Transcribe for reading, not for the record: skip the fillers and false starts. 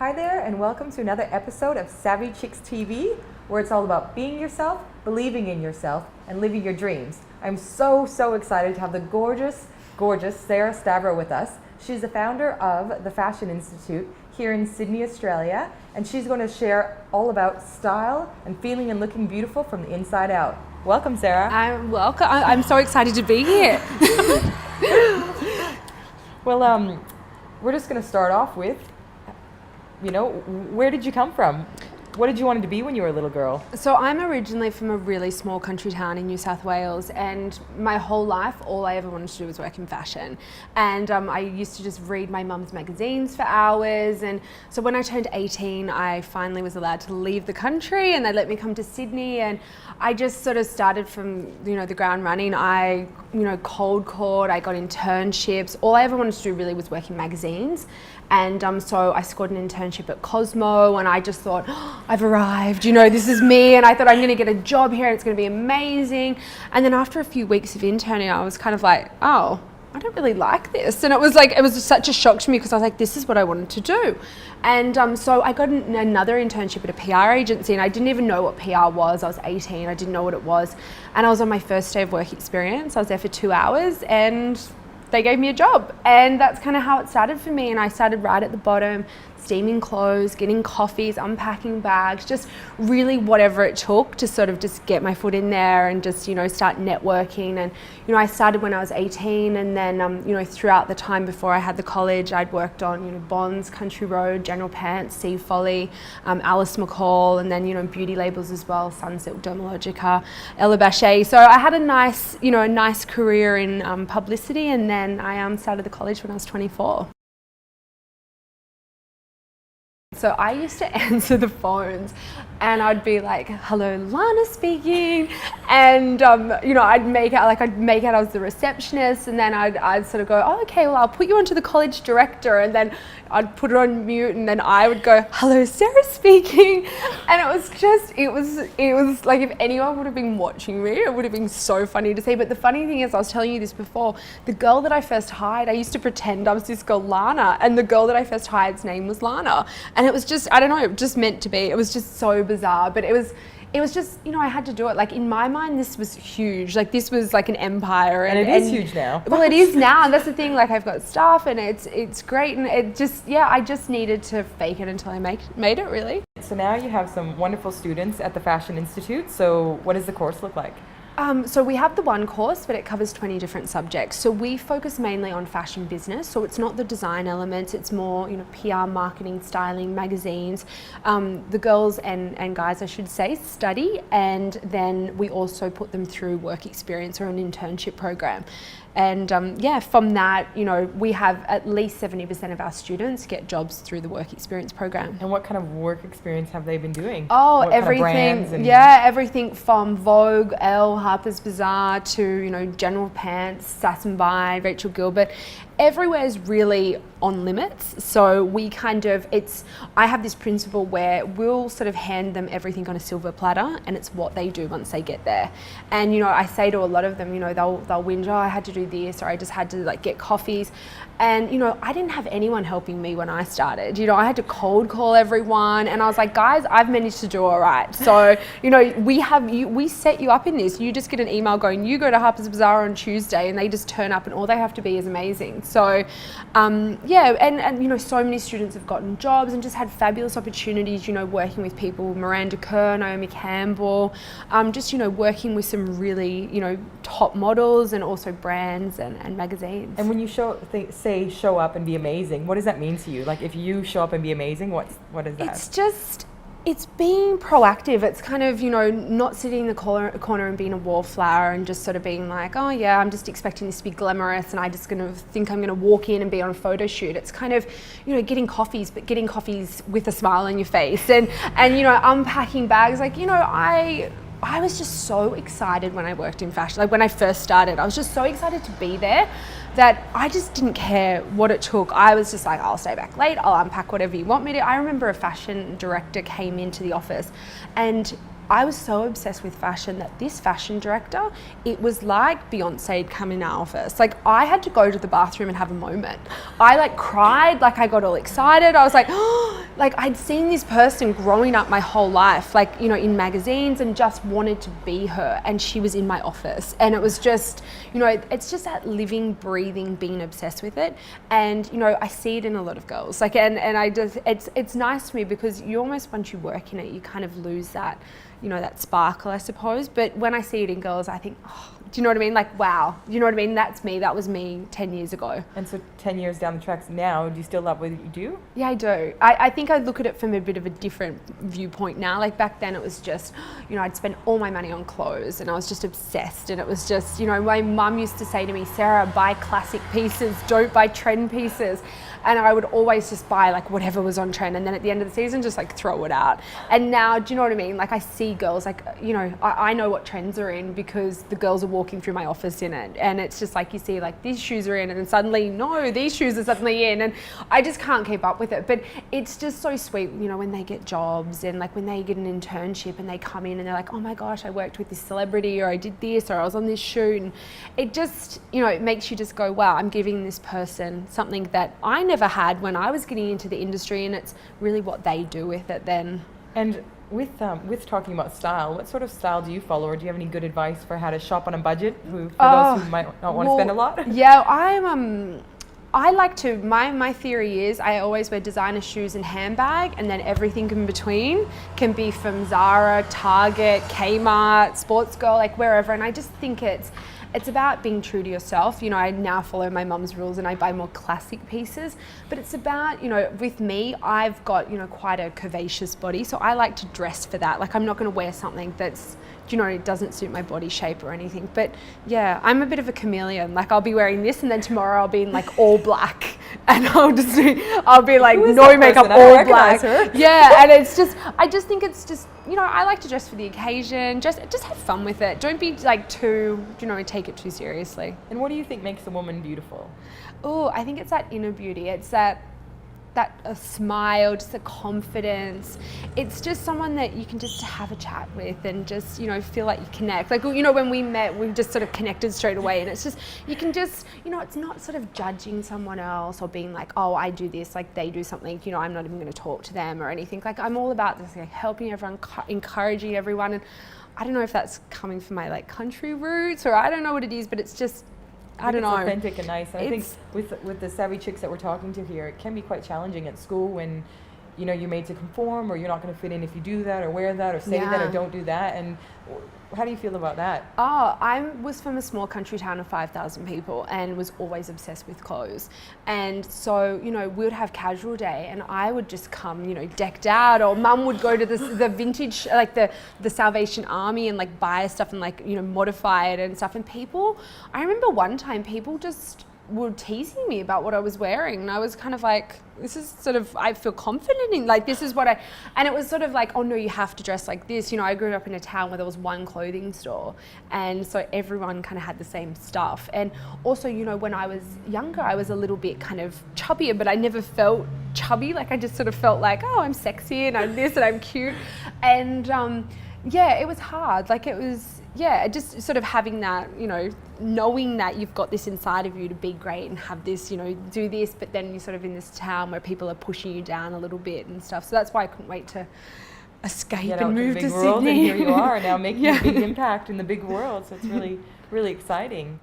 Hi there, and welcome to another episode of Savvy Chicks TV, where it's all about being yourself, believing in yourself, and living your dreams. I'm so excited to have the gorgeous Sarah Stavrow with us. She's the founder of the Fashion Institute here in Sydney, Australia, and she's going to share all about style and feeling and looking beautiful from the inside out. Welcome, Sarah. I'm welcome. I'm so excited to be here. Well, we're just going to start off with, where did you come from? What did you want to be when you were a little girl? So I'm originally from a really small country town in New South Wales, and my whole life all I ever wanted to do was work in fashion. And I used to just read my mum's magazines for hours, and so when I turned 18 I finally was allowed to leave the country and they let me come to Sydney, and I just sort of started from the ground running. I cold called, I got internships. All I ever wanted to do really was work in magazines. And so I scored an internship at Cosmo, and I just thought, I've arrived, this is me, and I thought I'm going to get a job here and it's going to be amazing. And then after a few weeks of interning, I was kind of like, oh, I don't really like this. And it was just such a shock to me, because I was like, this is what I wanted to do. And so I got another internship at a PR agency, and I didn't even know what PR was. I was 18, I didn't know what it was. And I was on my first day of work experience. I was there for 2 hours and they gave me a job, and that's kind of how it started for me. And I started right at the bottom, steaming clothes, getting coffees, unpacking bags, just really whatever it took to sort of just get my foot in there and just start networking. And I started when I was 18, and then throughout the time before I had the college, I'd worked on Bonds, Country Road, General Pants, Sea Folly, Alice McCall, and then beauty labels as well, Sunsilk, Dermalogica, Ella Bachet. So I had a nice career in publicity, and then I started the college when I was 24. So I used to answer the phones and I'd be like, hello, Lana speaking. And, I'd make out I was the receptionist, and then I'd sort of go, oh, okay, well, I'll put you onto the college director. And then I'd put it on mute, and then I would go, hello, Sarah speaking. And it was like, if anyone would have been watching me, it would have been so funny to see. But the funny thing is, I was telling you this before, the girl that I first hired, I used to pretend I was this girl, Lana, and the girl that I first hired's name was Lana. And it was just, I don't know, it just meant to be. It was just so bizarre, but it was just, I had to do it. Like, in my mind, this was huge. Like, this was like an empire. And it is huge now. Well, it is now, and that's the thing. Like, I've got staff, and it's great, and it just, I just needed to fake it until I made it, really. So now you have some wonderful students at the Fashion Institute. So what does the course look like? So we have the one course, but it covers 20 different subjects. So we focus mainly on fashion business. So it's not the design elements, it's more, PR, marketing, styling, magazines. The girls and guys, I should say, study, and then we also put them through work experience or an internship program. And from that, we have at least 70% of our students get jobs through the work experience program. And what kind of work experience have they been doing? Oh, what everything. Kind of everything from Vogue, Elle, Harper's Bazaar to, General Pants, Sass & Bide, Rachel Gilbert. Everywhere is really on limits. So we I have this principle where we'll sort of hand them everything on a silver platter, and it's what they do once they get there. And, I say to a lot of them, they'll whinge, oh, I had to do this, or I just had to get coffees. And, I didn't have anyone helping me when I started. I had to cold call everyone, and I was like, guys, I've managed to do all right. So, we set you up in this. You just get an email going, you go to Harper's Bazaar on Tuesday, and they just turn up, and all they have to be is amazing. So, and so many students have gotten jobs and just had fabulous opportunities, working with people, Miranda Kerr, Naomi Campbell, just, working with some really, top models, and also brands and magazines. And when you say show up and be amazing, what does that mean to you? Like, if you show up and be amazing, what is that? It's being proactive. It's kind of, not sitting in the corner and being a wallflower and just sort of being like, oh yeah, I'm just expecting this to be glamorous and I just going to think I'm going to walk in and be on a photo shoot. It's kind of, getting coffees, but getting coffees with a smile on your face, and unpacking bags. Like, I was just so excited when I worked in fashion. Like, when I first started, I was just so excited to be there that I just didn't care what it took. I was just like, I'll stay back late, I'll unpack whatever you want me to. I remember a fashion director came into the office, and I was so obsessed with fashion that this fashion director, it was like Beyonce had come in our office. Like, I had to go to the bathroom and have a moment. I cried, I got all excited. I was like, oh, like I'd seen this person growing up my whole life, like, you know, in magazines, and just wanted to be her, and she was in my office, and it was just, you know, it's just that living, breathing, being obsessed with it. And, you know, I see it in a lot of girls, like, and I just, it's nice to me because you almost, once you work in it, you kind of lose that, you know, that sparkle, I suppose. But when I see it in girls, I think, oh, do you know what I mean? Like, wow, you know what I mean? That's me. That was me 10 years ago. And so 10 years down the tracks now, do you still love what you do? Yeah, I do. I think I look at it from a bit of a different viewpoint now. Like back then it was just, you know, I'd spend all my money on clothes and I was just obsessed. And it was just, you know, my mum used to say to me, Sarah, buy classic pieces, don't buy trend pieces. And I would always just buy like whatever was on trend, and then at the end of the season just like throw it out. And now, do you know what I mean? Like I see girls, like, you know, I know what trends are in because the girls are walking through my office in it, and it's just like you see like these shoes are in, and then suddenly no, these shoes are suddenly in, and I just can't keep up with it. But it's just so sweet, you know, when they get jobs and like when they get an internship and they come in and they're like, oh my gosh, I worked with this celebrity, or I did this, or I was on this shoot, and it just, you know, it makes you just go, wow, I'm giving this person something that I never had when I was getting into the industry, and it's really what they do with it then. And with talking about style, what sort of style do you follow, or do you have any good advice for how to shop on a budget for those who might not want to spend a lot? Yeah, I like to, my theory is I always wear designer shoes and handbag, and then everything in between can be from Zara, Target, Kmart, Sports Girl, like wherever. And I just think it's about being true to yourself. You know, I now follow my mum's rules and I buy more classic pieces, but it's about, you know, with me, I've got, you know, quite a curvaceous body, so I like to dress for that. Like I'm not going to wear something that's, you know, it doesn't suit my body shape or anything. But yeah, I'm a bit of a chameleon. Like I'll be wearing this and then tomorrow I'll be in like all black, and I'll be like no makeup, all black. Yeah, and it's just, I just think it's just, you know, I like to dress for the occasion. Just have fun with it. Don't be like too, you know, take it too seriously. And what do you think makes a woman beautiful? Oh, I think it's that inner beauty. It's that a smile, just a confidence. It's just someone that you can just have a chat with and just, you know, feel like you connect. Like, you know, when we met, we just sort of connected straight away, and it's just, you can just, you know, it's not sort of judging someone else or being like, oh, I do this, like they do something, you know, I'm not even going to talk to them or anything. Like I'm all about this, like helping everyone, encouraging everyone. And I don't know if that's coming from my like country roots, or I don't know what it is, but it's just, I don't know. It's authentic and nice. And I think with the savvy chicks that we're talking to here, it can be quite challenging at school when, you know, you're made to conform, or you're not going to fit in if you do that or wear that or say that or don't do that. And how do you feel about that? Oh, I was from a small country town of 5,000 people and was always obsessed with clothes. And so, you know, we would have casual day and I would just come, you know, decked out, or mum would go to the vintage, like the Salvation Army, and like buy stuff and like, you know, modify it and stuff. And people, I remember one time people just were teasing me about what I was wearing, and I was kind of like, this is sort of, I feel confident in, like this is what and it was sort of like, oh no, you have to dress like this. You know, I grew up in a town where there was one clothing store, and so everyone kind of had the same stuff. And also, you know, when I was younger, I was a little bit kind of chubbier, but I never felt chubby. Like I just sort of felt like, oh, I'm sexy and I'm this and I'm cute. And yeah, it was hard. Like it was, yeah, just sort of having that, you know, knowing that you've got this inside of you to be great and have this, you know, do this, but then you're sort of in this town where people are pushing you down a little bit and stuff. So that's why I couldn't wait to escape and move to Sydney. And here you are now making a big impact in the big world. So it's really, really exciting.